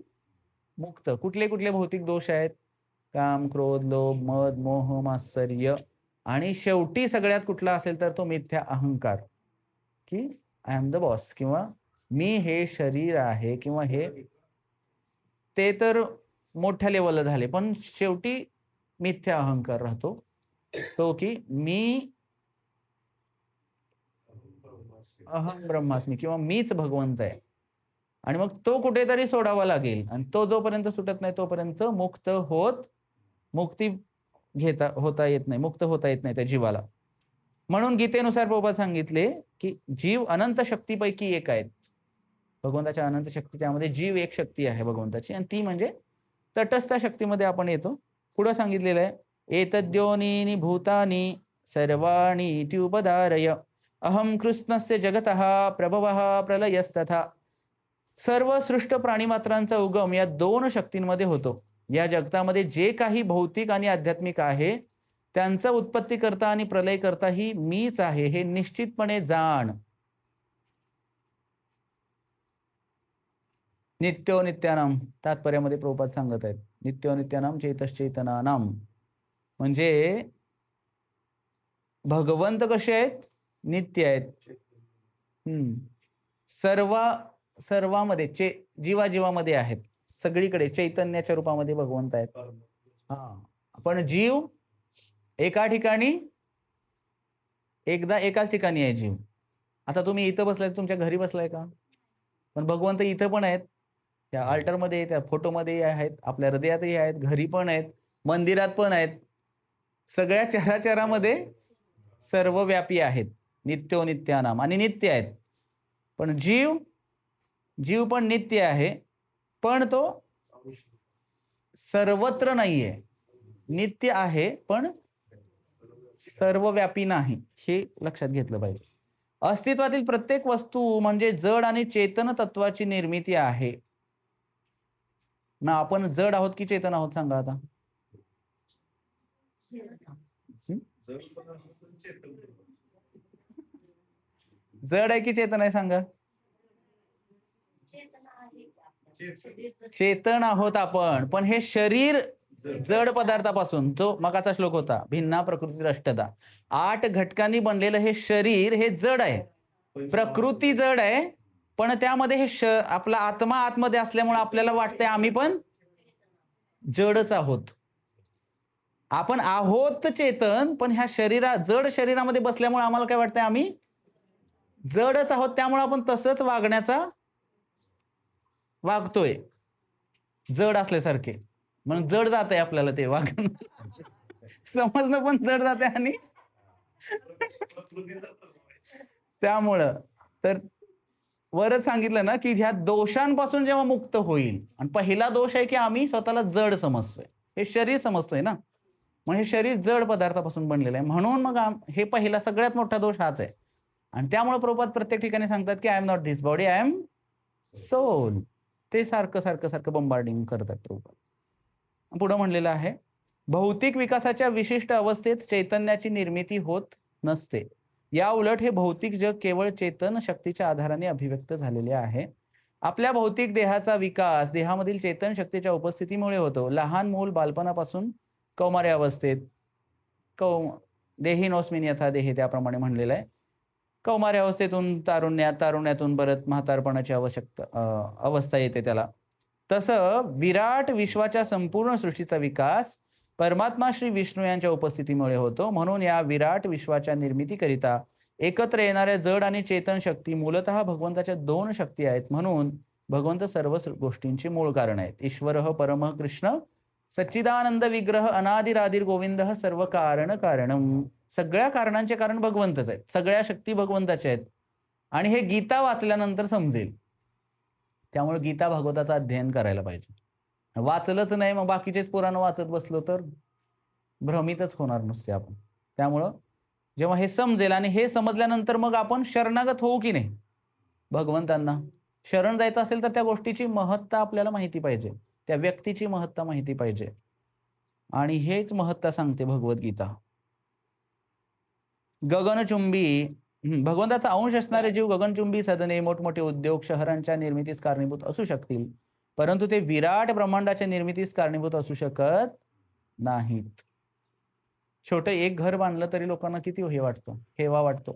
मुक्त. कुठले कुठले भौतिक दोष आहेत? काम, क्रोध, लोभ, मद, मोह, मात्सर्य, आणि शेवटी सगळ्यात कुठला असेल तर तो मिथ्या अहंकार, की आय एम द बॉस, किंवा मी हे शरीर आहे, किंवा हे ते तर मोठ्या लेवलला झाले, पण शेवटी मिथ्या अहंकार राहतो तो की मी अहम ब्रह्मास्मी किंवा मीच भगवंत आहे. आणि मग तो कुठेतरी सोडावा लागेल आणि तो जोपर्यंत सुटत नाही तोपर्यंत मुक्ती होता येत नाही, मुक्त होता येत नाही त्या जीवाला. म्हणून गीतेनुसार प्रभुपाद सांगितले की जीव अनंत शक्तीपैकी एक आहेत. भगवंताच्या अनंत शक्ती, त्यामध्ये जीव एक शक्ती आहे भगवंताची, आणि ती म्हणजे तटस्थ शक्तीमध्ये आपण येतो. पुढे सांगितलेलं आहे एतद्योनीनि भूतानि सर्वाणि इति उपधारय अहम कृष्णस्य जगतः प्रभवः प्रलयस्तथा. सर्व सृष्ट प्राणीमात्रांचा उगम या दोन शक्तींमध्ये होतो. या जगतामध्ये जे काही भौतिक आणि आध्यात्मिक आहे त्यांचा उत्पत्ती करता आणि प्रलय करता ही मीच आहे, हे निश्चितपणे जाण. नित्यो नित्यानाम तात्पर्यामध्ये प्रभुपाद सांगत आहेत नित्यो नित्यानाम चेतश्चेतनानाम, म्हणजे भगवंत कसे आहेत? नित्य आहेत. सर्वामध्ये जीवाजीवामध्ये आहेत. सगळीकडे चैतन्याच्या रूपामध्ये भगवंत आहेत. पण जीव एका ठिकाणी, एकाच ठिकाणी आहे जीव. आता तुम्ही इथं बसलाय, तुमच्या घरी बसलाय का? पण भगवंत इथं पण आहेत, त्या अल्टरमध्ये, त्या फोटोमध्ये आहेत, आपल्या हृदयातही आहेत, घरी पण आहेत, मंदिरात पण आहेत. सगळ्या चराचरामध्ये सर्वव्यापी आहेत. नित्यो नित्यानाम आणि नित्य आहेत. पण जीव पण नित्य आहे, पण तो सर्वत्र नाहीये. नित्य आहे पण सर्वव्यापी नाही, हे लक्षात घेतलं पाहिजे. अस्तित्वातील प्रत्येक वस्तू म्हणजे जड आणि चेतन तत्वाची निर्मिती आहे. मग आपण जड आहोत की चेतन आहोत सांगा आता? जड आहे की चेतन आहे सांगा? चेतन आहोत आपण, पण हे शरीर जड पदार्थापासून, जो मगाचा श्लोक होता, भिन्ना प्रकृती अष्टदा, 8 घटकांनी बनलेलं हे शरीर हे जड आहे. प्रकृती जड आहे, पण त्यामध्ये हे आपला आत्मा आतमध्ये असल्यामुळे आपल्याला वाटतंय आम्ही पण जडच आहोत. आपण आहोत चेतन, पण ह्या जड शरीरामध्ये बसल्यामुळे आम्हाला काय वाटतंय आम्ही जडच आहोत. त्यामुळे आपण तसंच वागतोय जड असल्यासारखे. म्हणून जड जाते आपल्याला ते वागणं. समजणं पण जड जाते आणि त्यामुळं तर वरच सांगितलं ना, की ह्या दोषांपासून जेव्हा मुक्त होईल, आणि पहिला दोष आहे की आम्ही स्वतःला जड समजतोय, हे शरीर समजतोय ना, मग हे शरीर जड पदार्थापासून बनलेलं आहे. म्हणून मग हे पहिला सगळ्यात मोठा दोष हाच आहे. आणि त्यामुळे प्रभुपाद प्रत्येक ठिकाणी सांगतात की I am not this body, I am soul. ते सारखं बंबार्डिंग करतात प्रभुपाद. पुढे म्हणलेलं आहे, भौतिक विकासाच्या विशिष्ट अवस्थेत चैतन्याची निर्मिती होत नसते. या उलट हे भौतिक जग केवळ चेतन शक्तीच्या आधाराने अभिव्यक्त झालेले आहे. आपल्या भौतिक देहाचा विकास देहामधील चेतन शक्तीच्या उपस्थितीमुळे होतो. लहान मूल बालपणापासून कौमार्य अवस्थेत, देहिनोस्मिन यथा देहे, त्याप्रमाणे म्हणलेलं आहे, कौमार्य अवस्थेतून तारुण्यातून परत म्हातारपणाची अवस्था येते त्याला. तसं विराट विश्वाच्या संपूर्ण सृष्टीचा विकास परमात्मा श्री विष्णू यांच्या उपस्थितीमुळे होतो. म्हणून या विराट विश्वाच्या निर्मितीकरिता एकत्र येणाऱ्या जड आणि चेतन शक्ती मूलतः भगवंताच्या 2 शक्ती आहेत. म्हणून भगवंत सर्व गोष्टींचे मूळ कारण आहेत. ईश्वरः परमः कृष्ण सच्चिदानंद विग्रह अनादिरादिर गोविंद सर्व कारण कारणम. सगळ्या कारणांचे कारण भगवंतच आहेत. सगळ्या शक्ती भगवंताच्या आहेत. आणि हे गीता वाचल्यानंतर समजेल. त्यामुळे गीता भागवताचं अध्ययन करायला पाहिजे. वाचलंच नाही, मग बाकीचेच पुराण वाचत बसलो तर भ्रमितच होणार नुसते आपण. त्यामुळं जेव्हा हे समजेल, आणि हे समजल्यानंतर मग आपण शरणागत होऊ की नाही भगवंतांना. शरण जायचं असेल तर त्या गोष्टीची महत्ता आपल्याला माहिती पाहिजे, त्या व्यक्तीची महत्ता माहिती पाहिजे. आणि हेच महत्ता सांगते भगवद्गीता. गगनचुंबी, भगवंताचा अंश असणारे जीव गगनचुंबी सदने, मोठमोठे उद्योग शहरांच्या निर्मितीस कारणीभूत असू शकतील, परंतु ते विराट ब्रह्मांडाच्या निर्मितीस कारणीभूत असू शकत नाहीत. छोटं एक घर बांधलं तरी लोकांना किती हे वाटतं, हेवा वाटतो.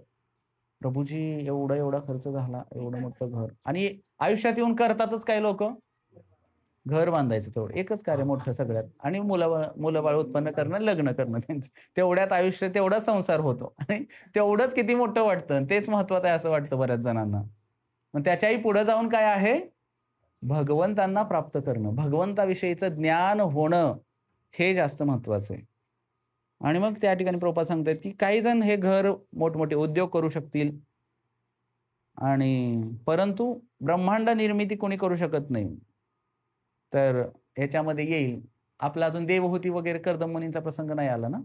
प्रभूजी एवढा खर्च झाला, एवढं मोठं घर. आणि आयुष्यात येऊन करतातच काय लोक, घर बांधायचं. तेवढं एकच कार्य मोठं सगळ्यात, आणि मुलं बाळ उत्पन्न करणं, लग्न करणं त्यांचं. तेवढ्यात आयुष्य, तेवढाच संसार होतो, आणि तेवढंच किती मोठं वाटतं, तेच महत्वाचं आहे असं वाटतं बऱ्याच जणांना. मग त्याच्याही पुढे जाऊन काय आहे, भगवंतांना प्राप्त करणं, भगवंताविषयीचं ज्ञान होणं, हे जास्त महत्वाचं आहे. आणि मग त्या ठिकाणी प्रभुपाद सांगतात की काही जण हे घर मोठमोठे उद्योग करू शकतील, आणि परंतु ब्रह्मांड निर्मिती कोणी करू शकत नाही. तर ह्याच्यामध्ये येईल आपला अजून देवहूती वगैरे कर्दम मुनींचा प्रसंग नाही आला ना,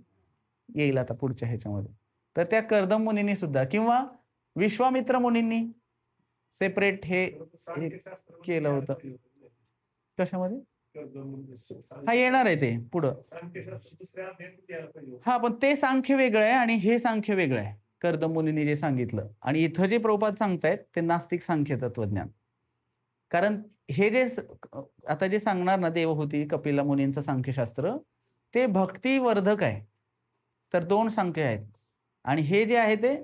येईल आता पुढच्या ह्याच्यामध्ये. तर त्या कर्दम मुनींनी सुद्धा, किंवा विश्वामित्र मुनींनी सेपरेट हे केलं होतं. कशामध्ये? हा येणार आहे ते पुढं. हा, पण ते सांख्य वेगळं आहे आणि हे सांख्य वेगळं आहे. कर्दम मुनींनी जे सांगितलं, आणि इथं जे प्रभुपाद सांगतायत ते नास्तिक सांख्य तत्वज्ञान. कारण हे जे आता जे सांगणार ना, देवहूती कपिला मुनींचं सांख्यशास्त्र, ते भक्तिवर्धक आहे. तर 2 सांख्य आहेत, आणि हे जे आहे ते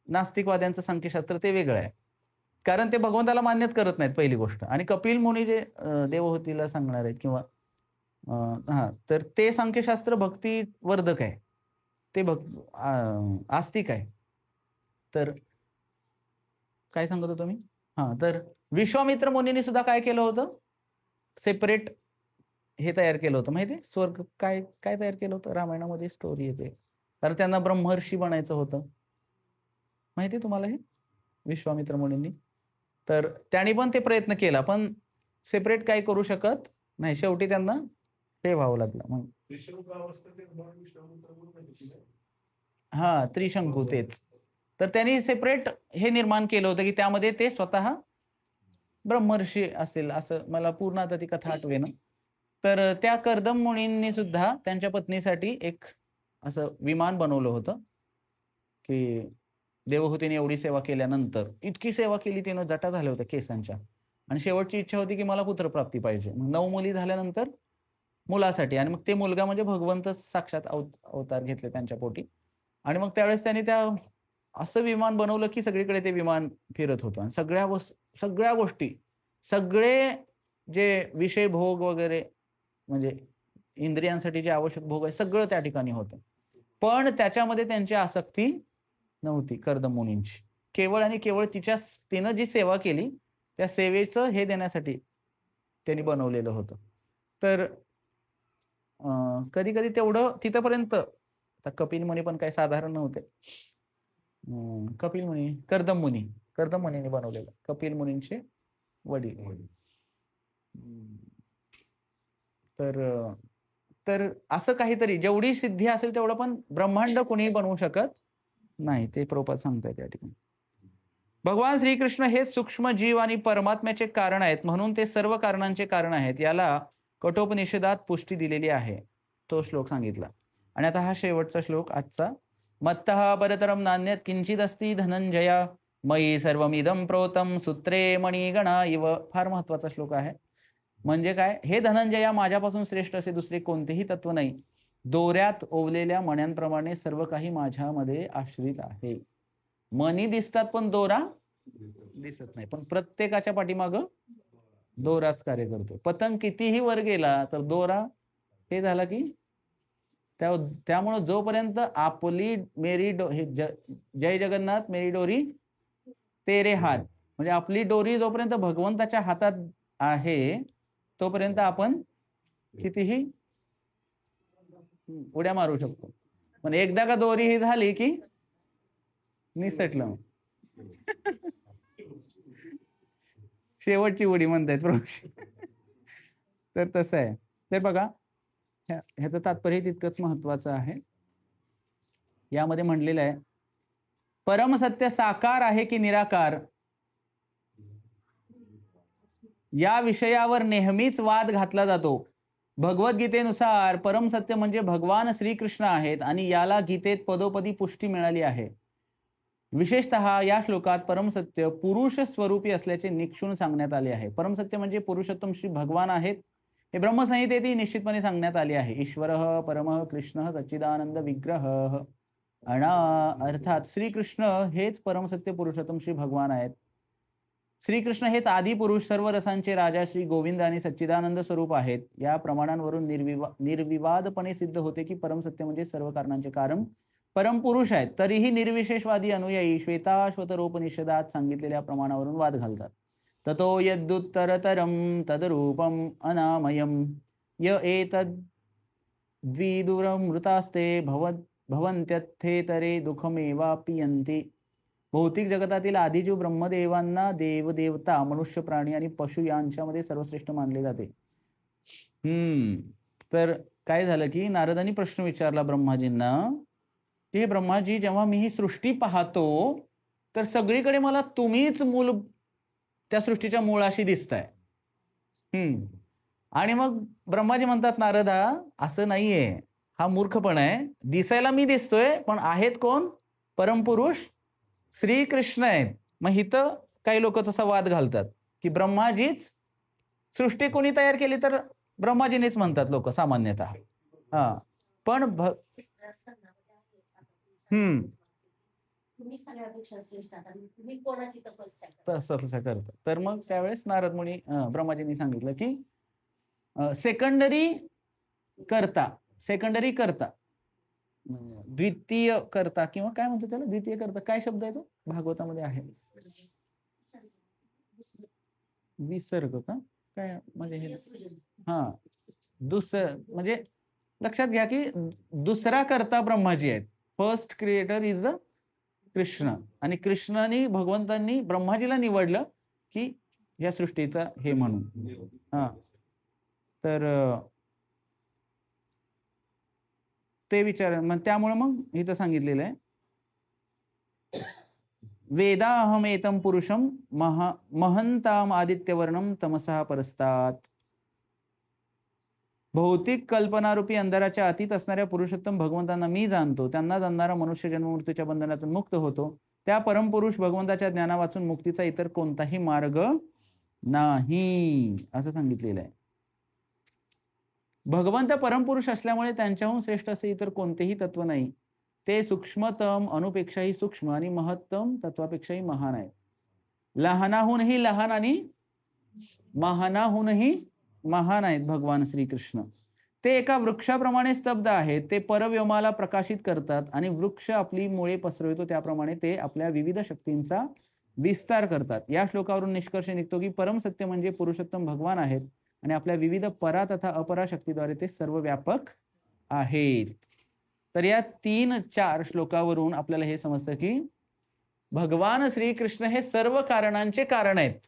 नास्तिकवाद्यांचं सांख्यशास्त्र ते वेगळं आहे, कारण ते भगवंताला मान्यच करत नाहीत पहिली गोष्ट. आणि कपिल मुनी जे देवहूतीला सांगणार आहेत किंवा तर ते सांख्यशास्त्र भक्तिवर्धक आहे, ते आस्तिक आहे. तर काय सांगत होतो मी? तर विश्वामित्र मुनींनी सुद्धा काय केलं होतं, सेपरेट हे तयार केलं होतं माहिती आहे, स्वर्ग काय काय तयार केलं होतं, रामायणामध्ये स्टोरी येते, कारण त्यांना ब्रह्मर्षी बनायचं होतं. माहिती आहे तुम्हाला हे विश्वामित्र मुनींनी? तर त्यांनी पण ते प्रयत्न केला, पण सेपरेट काय करू शकत नाही, शेवटी त्यांना ते व्हावं लागलं. मग त्रिशंकू तेच. तर त्यांनी सेपरेट हे निर्माण केलं होतं की त्यामध्ये ते स्वतः ब्रह्मर्षी असेल, असं मला पूर्ण आता ती कथा आठवेना. तर त्या कर्दम मुनींनी सुद्धा त्यांच्या पत्नीसाठी एक असं विमान बनवलं होतं, की देवहूतीने एवढी सेवा केल्यानंतर इतकी सेवा केली तिनं, जटा झाल्या होत्या केसांच्या, आणि शेवटची इच्छा होती की मला पुत्रप्राप्ती पाहिजे. मग 9 मुली झाल्यानंतर मुलासाठी, आणि मग ते मुलगा म्हणजे भगवंतच साक्षात अवतार घेतले त्यांच्या पोटी. आणि मग त्यावेळेस त्यांनी असं विमान बनवलं की सगळीकडे ते विमान फिरत होतं, आणि सगळ्या गोष्टी, सगळे जे विषय भोग वगैरे, म्हणजे इंद्रियांसाठी जे आवश्यक भोग आहे सगळं त्या ठिकाणी होतं, पण त्याच्यामध्ये त्यांची आसक्ती नव्हती कर्दम मुनींची. केवळ आणि केवळ तिनं जी सेवा केली त्या सेवेचं हे देण्यासाठी त्यांनी बनवलेलं होतं. तर कधी कधी तेवढं तिथपर्यंत. आता कपिल मुनी पण काही साधारण नव्हते. कपिल मुनी कर्दम मुनींनी बनवलेलं, कपिल मुनींचे वडील. तर असं काहीतरी, जेवढी सिद्धी असेल तेवढं पण ब्रह्मांड कोणीही बनवू शकत नाही, ते प्रभुपाद सांगतायत या ठिकाणी. भगवान श्रीकृष्ण हे सूक्ष्म जीव आणि परमात्म्याचे कारण आहेत, म्हणून ते सर्व कारणांचे कारण आहेत, याला कठोपनिषदात पुष्टी दिलेली आहे. तो श्लोक सांगितला. आणि आता हा शेवटचा श्लोक आजचा. मत्तः परतरम नान्यत् किंचित अस्ति धनंजया मयी सर्वमिदं प्रोतम सूत्रे मणिगणा इव. फार महत्वाचा श्लोक आहे. म्हणजे काय, हे धनंजया, माझ्यापासून श्रेष्ठ असे दुसरे कोणतेही तत्व नाही. दोऱ्यात ओवलेल्या मण्यांप्रमाणे सर्व काही माझ्यामध्ये आश्रित आहे. मणी दिसतात पण दोरा दिसत नाही, पण प्रत्येकाच्या पाठीमागं दोराच कार्य करतो. पतंग कितीही वर गेला तर दोरा हे झाला की त्यामुळं जोपर्यंत आपली जय जगन्नाथ मेरी डोरी तेरे हात, म्हणजे आपली डोरी जोपर्यंत भगवंताच्या हातात आहे तोपर्यंत आपण कितीही उड्या मारू शकतो, पण एकदा का दोरी ही झाली की निसटलं. शेवटची उडी म्हणतायत प्रभू. तर तसं आहे. तर बघा, ह्याचं तात्पर्य तितकंच महत्वाचं आहे. यामध्ये म्हणलेलं आहे, परमसत्य साकार आहे की निराकार, या विषयावर नेहमीच वाद घातला जातो. भगवद्गीतेनुसार परमसत्य म्हणजे भगवान श्रीकृष्ण आहेत, आणि याला गीतेत पदोपदी पुष्टी मिळाली आहे. विशेषतः या श्लोकात परमसत्य पुरुष स्वरूपी असल्याचे निक्षून सांगण्यात आले आहे. परमसत्य म्हणजे पुरुषोत्तम श्री भगवान आहेत, हे ब्रह्मसंहितेतही निश्चितपणे सांगण्यात आले आहे. ईश्वरः परमः कृष्णः सच्चिदानंद विग्रह अर्थात श्रीकृष्ण हेच परमसत्य पुरुषोत्तम श्री भगवान आहेत. श्रीकृष्ण हेच आदी पुरुष, सर्व रसांचे राजा श्री गोविंद आणि सच्चिदानंद स्वरूप आहेत. या प्रमाणांवरून निर्विवादपणे सिद्ध होते की परमसत्य म्हणजे सर्व कारणांचे कारण परमपुरुष आहेत. तरीही निर्विशेषवादी अनुयायी श्वेताश्वतरोपनिषदात सांगितलेल्या प्रमाणावरून वाद घालतात. ततो यद्दुत्तरतरम तदरूपम अनामयम य एतद् द्विदुरमृतास्ते भवन्त्यथेतरे दुःखमेवापियन्ति. भौतिक जगतातील आदिजीव ब्रह्मदेवांना देवदेवता, मनुष्य, प्राणी आणि पशु यांच्यामध्ये सर्वश्रेष्ठ मानले जाते. तर काय झालं की नारदांनी प्रश्न विचारला ब्रह्माजींना, की हे ब्रह्माजी, जेव्हा मी ही सृष्टी पाहतो तर सगळीकडे मला तुम्हीच मूल, त्या सृष्टीच्या मुळाशी दिसताय. आणि मग ब्रह्माजी म्हणतात, नारदा असं नाहीये, हा मूर्खपणा आहे. दिसायला मी दिसतोय, पण आहेत कोण? परमपुरुष श्रीकृष्ण आहेत. मग इथं काही लोक तसा वाद घालतात की ब्रह्माजीच सृष्टी कोणी तयार केली, तर ब्रह्माजीनेच म्हणतात लोक सामान्यतः. पण तुम्ही सगळ्यापेक्षा श्रेष्ठ आहात आणि तुम्ही कोणाची तपस्या करता? तपस्या करतात. तर मग त्यावेळेस नारद मुनी ब्रह्माजींनी सांगितलं की सेकंडरी करता, सेकंडरी करता, द्वितीय करता किंवा काय म्हणतो त्याला, द्वितीय करता काय शब्द आहे तो भागवतामध्ये आहे? विसर्ग का काय म्हणजे हे? हा, म्हणजे लक्षात घ्या की दुसरा करता ब्रह्माजी आहेत. First creator is the Krishna, आणि कृष्णाने भगवंतांनी ब्रह्माजीला निवडलं की या सृष्टीचा हे म्हणून. हा, तर ते विचार मग त्यामुळे मग इथं सांगितलेलं आहे वेदाहमेतं पुरुषम महंताम आदित्यवर्णम तमसः परस्तात. भौतिक कल्पनारूपी अंधाराच्या अतीत असणाऱ्या पुरुषोत्तम भगवंतांना मी जाणतो. त्यांना जाणणारा मनुष्य जन्ममृत्यूच्या बंधनातून मुक्त होतो. त्या परमपुरुष भगवंताच्या ज्ञाना वाचून मुक्तीचा इतर कोणताही मार्ग नाही असं सांगितलेलं आहे. भगवंत परमपुरुष असल्यामुळे त्यांच्याहून श्रेष्ठ असे इतर कोणतेही तत्व नाही. ते सूक्ष्मतम अणुपेक्षाही सूक्ष्म आणि महत्तम तत्वापेक्षाही महान आहे. लहानाहूनही लहान आणि महानाहूनही महान आहेत भगवान श्रीकृष्ण. ते एका वृक्षाप्रमाणे स्तब्ध आहेत. ते परव्योमाला प्रकाशित करतात आणि वृक्ष आपली मुळे पसरवितो त्याप्रमाणे ते आपल्या विविध शक्तींचा विस्तार करतात. या श्लोकावरून निष्कर्ष निघतो की परम सत्य म्हणजे पुरुषोत्तम भगवान आहेत आणि आपल्या विविध परा तथा अपरा शक्तीद्वारे ते सर्व व्यापक आहेत. तर या 3-4 श्लोकावरून आपल्याला हे समजतं की भगवान श्रीकृष्ण हे सर्व कारणांचे कारण आहेत.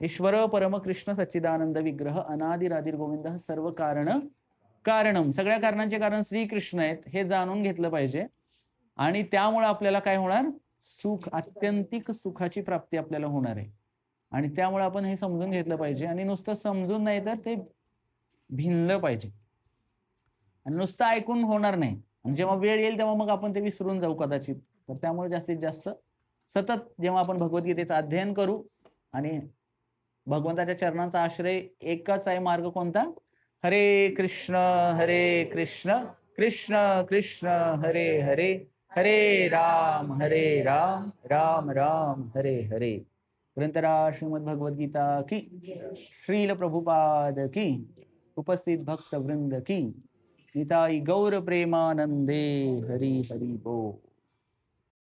ईश्वर परम कृष्ण सच्चिदानंद विग्रह अनादिरादिर गोविंद सर्व कारणम, सगळ्या कारणांचे कारण श्रीकृष्ण आहेत हे जाणून घेतलं पाहिजे. आणि त्यामुळे आपल्याला काय होणार, सुख, आत्यंतिक सुखाची प्राप्ती आपल्याला होणार आहे. आणि त्यामुळे आपण हे समजून घेतलं पाहिजे. आणि नुसतं समजून नाही तर ते भिनलं पाहिजे. आणि नुसतं ऐकून होणार नाही. आणि जेव्हा वेळ येईल तेव्हा मग आपण ते विसरून जाऊ कदाचित. तर त्यामुळे जास्तीत जास्त सतत जेव्हा आपण भगवद्गीतेचं अध्ययन करू आणि भगवंताच्या चरणांचा आश्रय एकच आहे मार्ग कोणता, हरे कृष्ण कृष्ण कृष्ण हरे हरे, हरे राम राम राम हरे हरे. ग्रंथराज श्रीमद भगवद्गीता की, श्रील प्रभुपाद की, उपस्थित भक्त वृंद की, निताई गौर प्रेमानंदे, हरि हरि बोल.